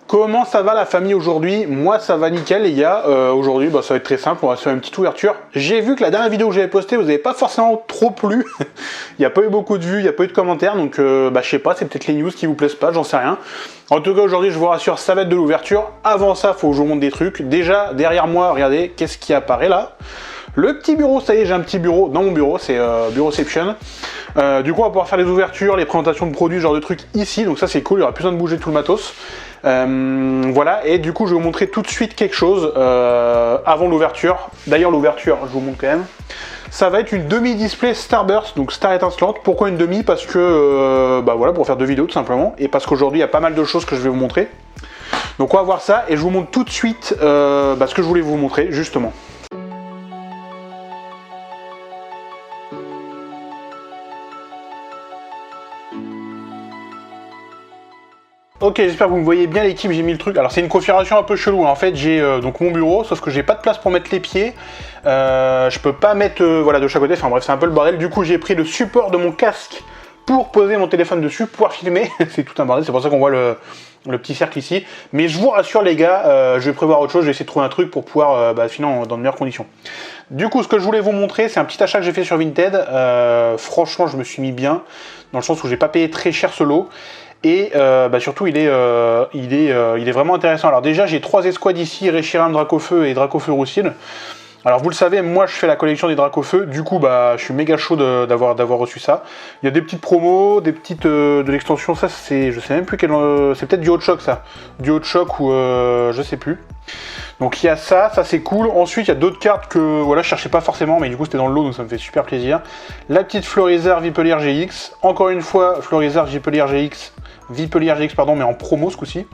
Comment ça va la famille aujourd'hui? Moi ça va nickel les gars. Aujourd'hui ça va être très simple, on va se faire une petite ouverture. J'ai vu que la dernière vidéo que j'avais postée vous n'avez pas forcément trop plu. Il n'y a pas eu beaucoup de vues, il n'y a pas eu de commentaires, donc je sais pas, c'est peut-être les news qui vous plaisent pas, j'en sais rien. En tout cas aujourd'hui je vous rassure, ça va être de l'ouverture. Avant ça faut que je vous montre des trucs. Déjà derrière moi, regardez, qu'est-ce qui apparaît là? Le petit bureau, ça y est, j'ai un petit bureau dans mon bureau, c'est Bureauception. Du coup on va pouvoir faire les ouvertures, les présentations de produits, ce genre de trucs ici, donc ça c'est cool, il n'y aura plus besoin de bouger tout le matos. Voilà, et du coup je vais vous montrer tout de suite quelque chose avant l'ouverture. D'ailleurs l'ouverture, je vous montre quand même. Ça va être une demi-display Starburst, donc Star étincelante. Pourquoi une demi? Parce que, voilà, pour faire deux vidéos tout simplement, et parce qu'aujourd'hui il y a pas mal de choses que je vais vous montrer. Donc on va voir ça, et je vous montre tout de suite ce que je voulais vous montrer, justement. Ok, j'espère que vous me voyez bien l'équipe, j'ai mis le truc. Alors c'est une configuration un peu chelou, hein. En fait j'ai donc mon bureau, sauf que j'ai pas de place pour mettre les pieds. Je peux pas mettre voilà, de chaque côté, enfin bref c'est un peu le bordel. Du coup j'ai pris le support de mon casque pour poser mon téléphone dessus, pouvoir filmer. C'est tout un bordel, c'est pour ça qu'on voit le petit cercle ici. Mais je vous rassure les gars, je vais prévoir autre chose, je vais essayer de trouver un truc pour pouvoir finir dans de meilleures conditions. Du coup ce que je voulais vous montrer, c'est un petit achat que j'ai fait sur Vinted. Franchement je me suis mis bien, dans le sens où j'ai pas payé très cher ce lot. Et surtout il est vraiment intéressant. Alors déjà j'ai trois escouades ici, Reshiram, Dracofeu et Dracofeu Roussil. Alors vous le savez, moi je fais la collection des Dracofeu, du coup je suis méga chaud d'avoir reçu ça. Il y a des petites promos, des petites de l'extension, ça c'est, je sais même plus quel, c'est peut-être du Hot Shock ça. Du Hot Shock ou je sais plus. Donc il y a ça c'est cool. Ensuite il y a d'autres cartes que voilà, je cherchais pas forcément, mais du coup c'était dans le lot donc ça me fait super plaisir. La petite Florizard Vipelier GX, encore une fois Florizard Vipelier GX, mais en promo ce coup-ci.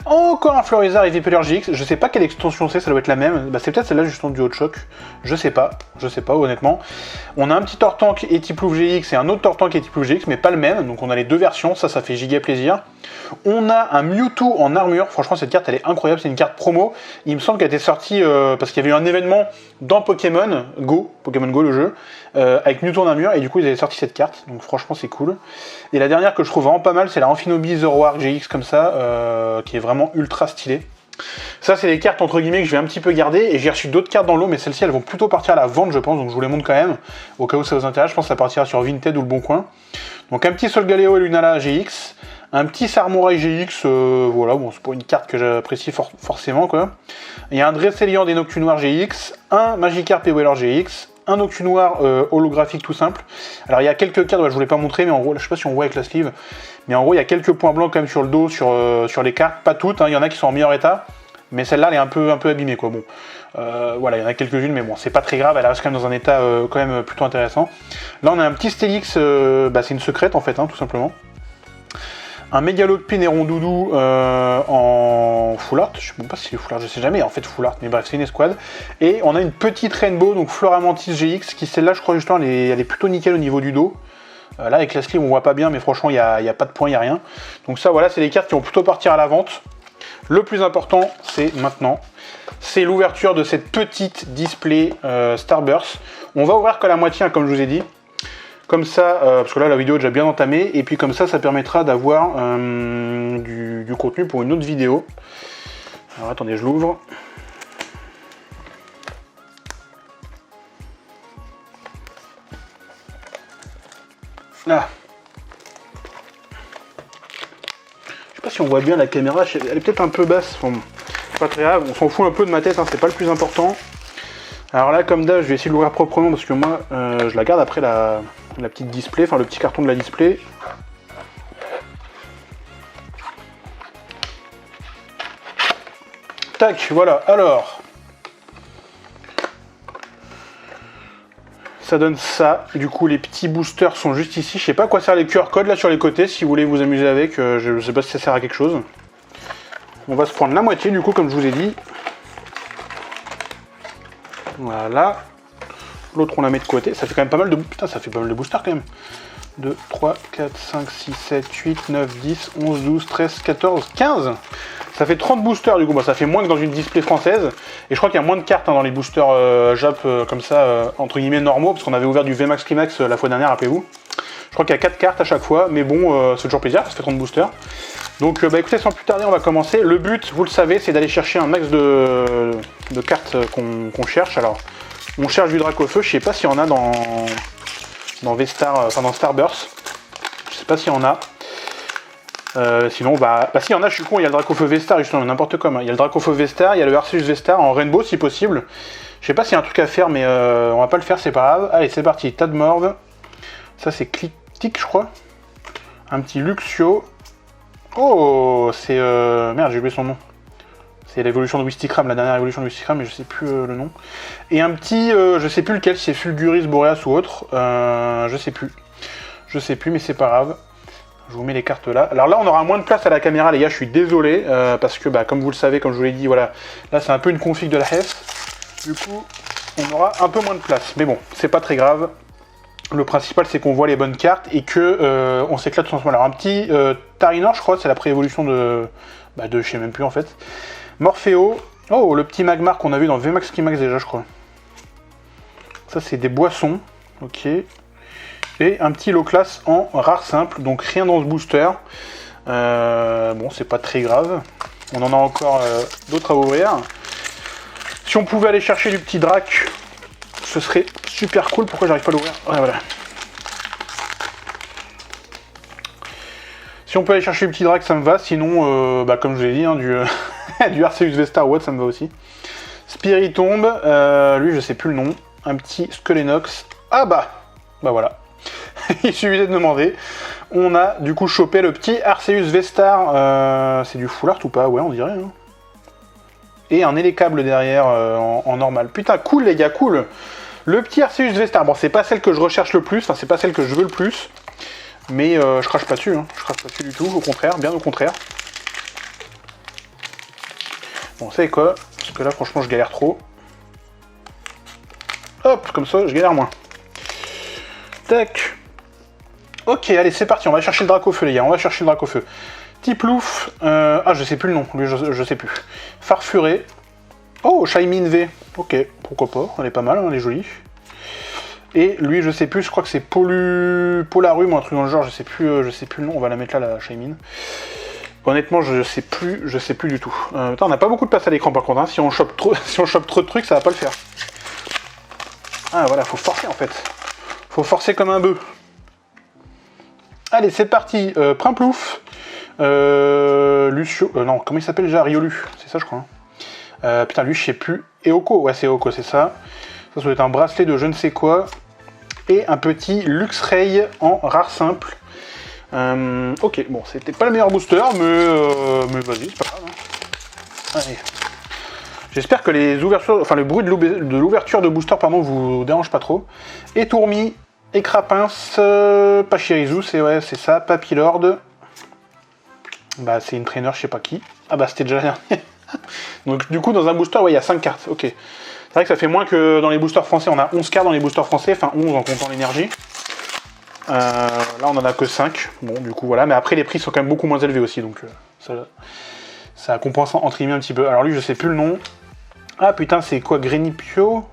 Encore un Florizard et Vipelier GX, je sais pas quelle extension c'est, ça doit être la même, c'est peut-être celle-là justement du Hot Shock, je sais pas honnêtement. On a un petit Tortank et Tiplouf GX et un autre Tortank et Tiplouf GX, mais pas le même, donc on a les deux versions, ça fait giga plaisir. On a un Mewtwo en armure, franchement cette carte elle est incroyable, c'est une carte promo, il me semble qu'elle était sortie parce qu'il y avait eu un événement dans Pokémon Go le jeu, avec Mewtwo en armure, et du coup ils avaient sorti cette carte, donc franchement c'est cool. Et la dernière que je trouve vraiment pas mal, c'est la Amphinobi Zoroark GX comme ça, qui est vraiment ultra stylée. Ça c'est les cartes entre guillemets que je vais un petit peu garder, et j'ai reçu d'autres cartes dans l'eau, mais celles-ci elles vont plutôt partir à la vente je pense, donc je vous les montre quand même, au cas où ça vous intéresse, je pense que ça partira sur Vinted ou le Bon Coin. Donc un petit Solgaleo et Lunala GX, un petit Samurai GX, voilà, bon c'est pas une carte que j'apprécie forcément quoi. Il y a un Dresselian des Noctunoirs GX, un Magikarp et Weller GX, un Noctunoir holographique tout simple. Alors il y a quelques cartes, je vous l'ai pas montré, mais en gros, je sais pas si on voit avec la sleeve, mais en gros il y a quelques points blancs quand même sur le dos, sur les cartes, pas toutes, hein, il y en a qui sont en meilleur état, mais celle-là elle est un peu abîmée quoi. Bon, voilà, il y en a quelques-unes, mais bon, c'est pas très grave, elle reste quand même dans un état quand même plutôt intéressant. Là on a un petit Stélix, c'est une secrète en fait, hein, tout simplement. Un Megalopin et Rondoudou en full art, je sais même pas si c'est full art, je sais jamais en fait full art, mais bref c'est une escouade. Et on a une petite Rainbow, donc Floramantis GX, qui celle-là je crois justement elle est plutôt nickel au niveau du dos. Là avec la sleeve on voit pas bien, mais franchement il n'y a pas de point, il n'y a rien. Donc ça voilà, c'est les cartes qui vont plutôt partir à la vente. Le plus important c'est maintenant, c'est l'ouverture de cette petite display Starburst. On va ouvrir que la moitié, hein, comme je vous ai dit. Comme ça, parce que là la vidéo est déjà bien entamée, et puis comme ça permettra d'avoir du contenu pour une autre vidéo. Alors attendez, je l'ouvre. Là. Je sais pas si on voit bien la caméra, elle est peut-être un peu basse, bon, pas très grave, on s'en fout un peu de ma tête, hein, c'est pas le plus important. Alors là comme d'hab, je vais essayer de l'ouvrir proprement parce que moi je la garde après la petite display, enfin le petit carton de la display. Tac, voilà, alors. Ça donne ça, du coup les petits boosters sont juste ici. Je sais pas à quoi servent les QR codes là sur les côtés, si vous voulez vous amuser avec, je sais pas si ça sert à quelque chose. On va se prendre la moitié du coup comme je vous ai dit. Voilà. L'autre on la met de côté, ça fait quand même pas mal de... Putain ça fait pas mal de boosters quand même. 2, 3, 4, 5, 6, 7, 8, 9, 10, 11, 12, 13, 14, 15. Ça fait 30 boosters du coup, ça fait moins que dans une display française. Et je crois qu'il y a moins de cartes dans les boosters Jap comme ça, entre guillemets normaux, parce qu'on avait ouvert du VMAX Climax la fois dernière, rappelez-vous. crois qu'il y a 4 cartes à chaque fois, mais bon, c'est toujours plaisir, ça fait 30 boosters. Donc bah écoutez, sans plus tarder, on va commencer. Le but, vous le savez, c'est d'aller chercher un max de cartes qu'on cherche. Alors, on cherche du Dracofeu, je sais pas s'il y en a dans V-Star, enfin dans Starburst. Je sais pas s'il y en a. Sinon, bah s'il y en a, je suis con, il y a le Dracofeu V-Star, justement, n'importe quoi. Il y a le Dracofeu V-Star, il y a le Arceus V-Star en Rainbow si possible. Je sais pas s'il y a un truc à faire, mais on va pas le faire, c'est pas grave. Allez, c'est parti, Tadmorve. Ça, c'est Clitic, je crois. Un petit Luxio. Oh, c'est... Merde, j'ai oublié son nom. C'est l'évolution de Wistikram, la dernière évolution de Wistikram, mais je sais plus le nom. Et un petit... je sais plus lequel, si c'est Fulguris, Boreas ou autre. Je sais plus. Je sais plus, mais c'est pas grave. Je vous mets les cartes là. Alors là, on aura moins de place à la caméra, les gars, je suis désolé. Parce que, bah, comme vous le savez, comme je vous l'ai dit, voilà. Là, c'est un peu une config de la HES. Du coup, on aura un peu moins de place. Mais bon, c'est pas très grave. Le principal, c'est qu'on voit les bonnes cartes et que on s'éclate tout en ce moment. Alors, un petit Tarinor, je crois, c'est la pré-évolution de je sais même plus en fait. Morpheo. Oh, le petit Magmar qu'on a vu dans VMAX Climax déjà, je crois. Ça, c'est des boissons. Ok. Et un petit low class en rare simple, donc rien dans ce booster. Bon, c'est pas très grave. On en a encore d'autres à ouvrir. Si on pouvait aller chercher du petit Drac, ce serait super cool. Pourquoi j'arrive pas à l'ouvrir? Ouais, voilà. Si on peut aller chercher le petit Drac, ça me va. Sinon, comme je vous l'ai dit, hein, du Arceus V-Star ou autre, ça me va aussi. Spiritomb, lui, je sais plus le nom. Un petit Skelenox. Ah bah voilà. Il suffisait de demander. On a du coup chopé le petit Arceus V-Star. C'est du full art ou pas? Ouais, on dirait. Hein. Et un élécable derrière en normal. Putain, cool les gars, cool. Le petit Arceus V-Star. Bon, c'est pas celle que je recherche le plus. Enfin, c'est pas celle que je veux le plus. Mais je crache pas dessus. Hein. Je crache pas dessus du tout. Au contraire, bien au contraire. Bon, vous savez quoi? Parce que là, franchement, je galère trop. Hop, comme ça, je galère moins. Tac. Ok, allez, c'est parti. On va chercher le Dracofeu, les gars. On va chercher le Dracofeu. Tiplouf. Ah, je sais plus le nom. Lui, je sais plus. Farfuré. Oh, Shaymin V. Ok, pourquoi pas. Elle est pas mal, hein, elle est jolie. Et lui, je sais plus. Je crois que c'est Polarum ou un truc dans le genre. Je sais plus le nom. On va la mettre là, la Shaymin. Honnêtement, je sais plus du tout. Putain, on n'a pas beaucoup de place à l'écran par contre. Hein. Si on chope trop de trucs, ça va pas le faire. Ah, voilà, faut forcer en fait. Faut forcer comme un bœuf. Allez, c'est parti. Primplouf. Lucio. Non, comment il s'appelle déjà? Riolu. C'est ça, je crois. Hein. Putain, lui, je sais plus. Eoko. Ouais, c'est Eoko, c'est ça. Ça doit être un bracelet de je ne sais quoi. Et un petit Luxray en rare simple. Ok, bon, c'était pas le meilleur booster, mais vas-y, c'est pas grave. Hein. Allez. J'espère que les ouvertures, enfin le bruit de l'ouverture de booster, pardon, vous dérange pas trop. Et Tourmi. Et Crapince, Pachirisu, c'est ça, Papillord. Bah c'est une trainer, je sais pas qui. Ah bah c'était déjà la dernière. Donc du coup dans un booster, ouais, il y a 5 cartes, ok. C'est vrai que ça fait moins que dans les boosters français, on a 11 cartes dans les boosters français, enfin 11 en comptant l'énergie. Là on en a que 5, bon du coup voilà, mais après les prix sont quand même beaucoup moins élevés aussi, donc ça compense entre guillemets un petit peu. Alors lui je sais plus le nom. Ah putain c'est quoi, Grenipio?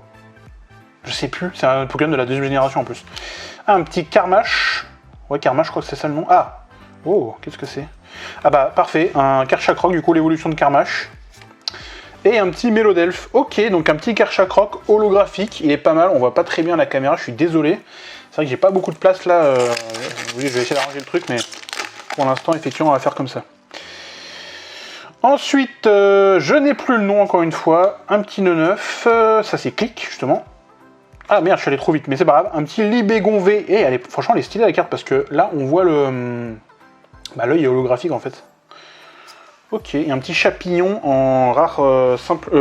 Je sais plus, c'est un Pokémon de la deuxième génération en plus. Ah, un petit Karmash. Ouais, Karmash, je crois que c'est ça le nom. Ah, oh, qu'est-ce que c'est? Ah bah, parfait, un Karchakrok, du coup, l'évolution de Karmash. Et un petit Mélodelph. Ok, donc un petit Karchakrok holographique. Il est pas mal, on voit pas très bien la caméra, je suis désolé. C'est vrai que j'ai pas beaucoup de place là. Oui, je vais essayer d'arranger le truc, mais pour l'instant, effectivement, on va faire comme ça. Ensuite, je n'ai plus le nom encore une fois. Un petit Neneuf. Ça, c'est Clic, justement. Ah merde, je suis allé trop vite, mais c'est pas grave. Un petit Libégon V. Et franchement, elle est stylée la carte parce que là, on voit le. Bah, l'œil est holographique en fait. Ok, et un petit Chapignon en rare simple.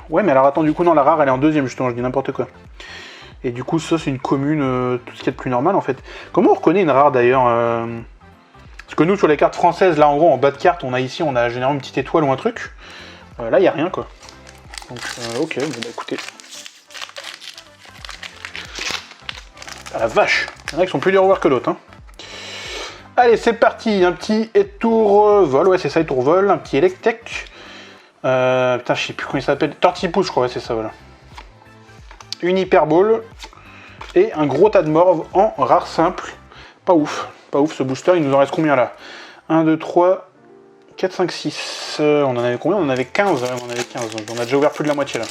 Ouais, mais alors attends, du coup, non, la rare elle est en deuxième, justement, je dis n'importe quoi. Et du coup, ça, c'est une commune, tout ce qui est de plus normal en fait. Comment on reconnaît une rare d'ailleurs Parce que nous, sur les cartes françaises, là en gros, en bas de carte, on a généralement une petite étoile ou un truc. Là, il n'y a rien quoi. Donc, ok, bon bah écoutez. Ah la vache, il y en a qui sont plus durs à voir que d'autres. Hein. Allez, c'est parti, un petit Étourvol, ouais c'est ça, Étourvol, un petit Electek. Putain, je sais plus comment il s'appelle, Tortipousse, je crois, ouais c'est ça, voilà. Une Hyperball et un gros tas de morve en rare simple. Pas ouf ce booster. Il nous en reste combien là? 1, 2, 3, 4, 5, 6. On en avait combien? On en avait 15. Ouais, on en avait 15, donc on a déjà ouvert plus de la moitié là.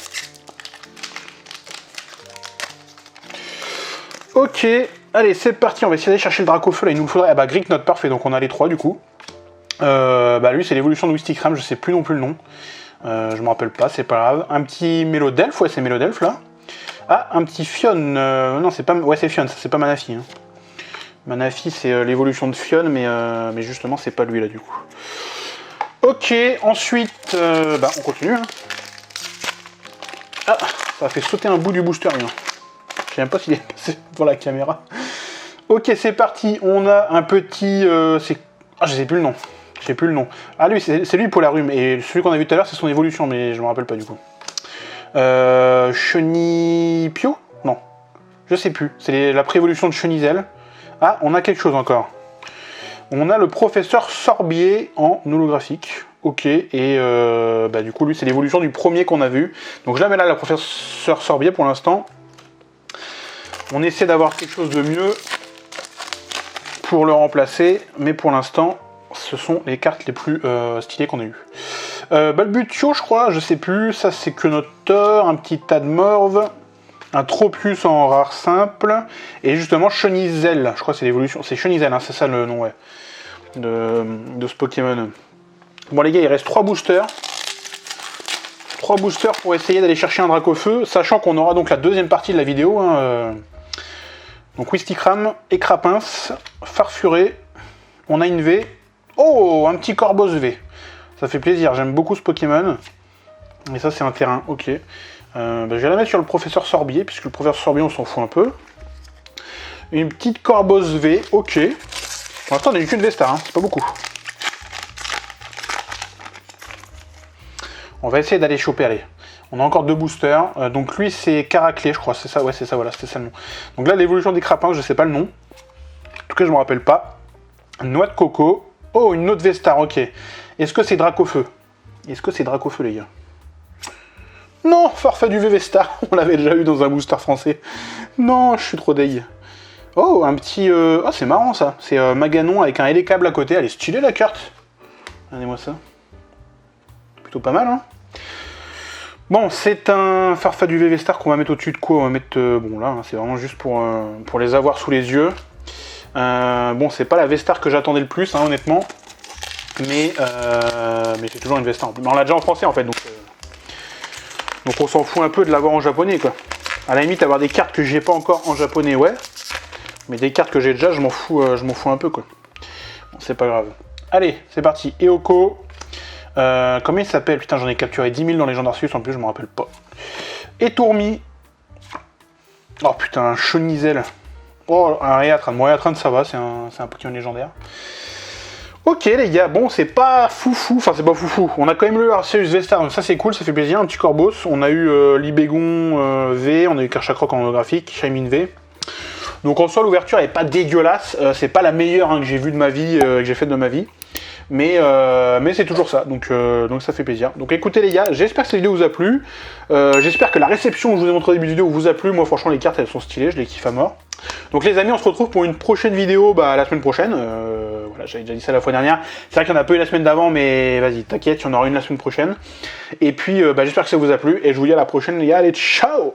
Ok, allez, c'est parti. On va essayer d'aller chercher le Dracofeu là. Il nous le faudrait. Ah bah, Greeknot, parfait. Donc on a les 3 du coup. Bah lui, c'est l'évolution de Wistikram. Je sais plus non plus le nom. Je me rappelle pas, c'est pas grave. Un petit Mélodelph, ouais, c'est Mélodelph là. Ah, un petit Fion. Non, c'est pas. Ouais, c'est Fion, ça c'est pas Manafi. Hein. Manafi, c'est l'évolution de Fion, mais justement, c'est pas lui là du coup. Ok, ensuite, bah, on continue. Hein. Ah, ça a fait sauter un bout du booster, lui. Hein. Je sais même pas s'il est passé pour la caméra. Ok, c'est parti. On a un petit. Ah, je sais plus le nom. Je sais plus le nom. Ah, lui, c'est lui Polarum. Et celui qu'on a vu tout à l'heure, c'est son évolution, mais je me rappelle pas du coup. Chenipio? Non. Je sais plus. C'est la préévolution de Chenizel. Ah, on a quelque chose encore. On a le professeur Sorbier en holographique. Ok, et bah, du coup, lui, c'est l'évolution du premier qu'on a vu. Donc je la mets là, le professeur Sorbier pour l'instant. On essaie d'avoir quelque chose de mieux pour le remplacer, mais pour l'instant, ce sont les cartes les plus stylées qu'on a eues. Balbutio, je crois, je sais plus. Ça, c'est que notre Thor, un petit Tadmorve. Un Tropius en rare simple. Et justement, Chenizel. Je crois que c'est l'évolution. C'est Chenizel, hein, c'est ça le nom, ouais. De ce Pokémon. Bon, les gars, il reste 3 boosters. 3 boosters pour essayer d'aller chercher un Dracofeu. Sachant qu'on aura donc la deuxième partie de la vidéo. Hein, donc, Wistikram, Écrapince, Farfuré. On a une V. Oh, un petit Corboss V. Ça fait plaisir. J'aime beaucoup ce Pokémon. Et ça, c'est un terrain. Ok. Bah, je vais la mettre sur le professeur Sorbier, puisque le professeur Sorbier, on s'en fout un peu. Une petite Corboss V, ok. Pour l'instant, on n'a eu qu'une V-Star, hein, c'est pas beaucoup. On va essayer d'aller choper, allez. On a encore 2 boosters. Donc lui, c'est Caraclé, je crois, c'est ça, ouais, c'est ça, voilà, c'était ça le nom. Donc là, l'évolution des crapins, je sais pas le nom. En tout cas, je me rappelle pas. Noix de coco. Oh, une autre V-Star, ok. Est-ce que c'est Dracofeu? Est-ce que c'est Dracofeu, les gars? Non, Farfa du VV-Star, on l'avait déjà eu dans un booster français. Non, je suis trop deg. Oh, un petit... Oh, c'est marrant ça. C'est Maganon avec un Hélicable à côté. Elle est stylée la carte. Regardez-moi ça. Plutôt pas mal, hein. Bon, c'est un Farfa du VV-Star qu'on va mettre au-dessus de quoi? On va mettre... bon, là, hein, c'est vraiment juste pour les avoir sous les yeux. Bon, c'est pas la V-Star que j'attendais le plus, hein, honnêtement. Mais c'est toujours une V-Star. Mais on l'a déjà en français, en fait, donc on s'en fout un peu de l'avoir en japonais, quoi. À la limite, avoir des cartes que j'ai pas encore en japonais, ouais. Mais des cartes que j'ai déjà, je m'en fous un peu, quoi. Bon, c'est pas grave. Allez, c'est parti. Eoko. Comment il s'appelle? Putain, j'en ai capturé 10 000 dans les Légendes Arceus, en plus, je me rappelle pas. Etourmi. Oh putain, un Chenizel. Oh, un Réatran. Bon, Réatran, ça va, c'est un Pokémon légendaire. Ok les gars, bon c'est pas foufou, enfin c'est pas foufou, on a quand même eu Arceus V-Star, donc ça c'est cool, ça fait plaisir, un petit Corboss, on a eu Libégon V, on a eu Karchakroc en holographique, Shaymin V. Donc en soi l'ouverture est pas dégueulasse, c'est pas la meilleure hein, que j'ai vue de ma vie, que j'ai faite de ma vie. Mais c'est toujours ça, donc ça fait plaisir. Donc écoutez les gars, j'espère que cette vidéo vous a plu. J'espère que la réception que je vous ai montré au début de vidéo vous a plu. Moi franchement les cartes elles sont stylées, je les kiffe à mort. Donc les amis, on se retrouve pour une prochaine vidéo la semaine prochaine. Voilà, j'avais déjà dit ça la fois dernière. C'est vrai qu'il y en a pas eu la semaine d'avant, mais vas-y, t'inquiète, il y en aura une la semaine prochaine. Et puis j'espère que ça vous a plu, et je vous dis à la prochaine les gars, allez, ciao!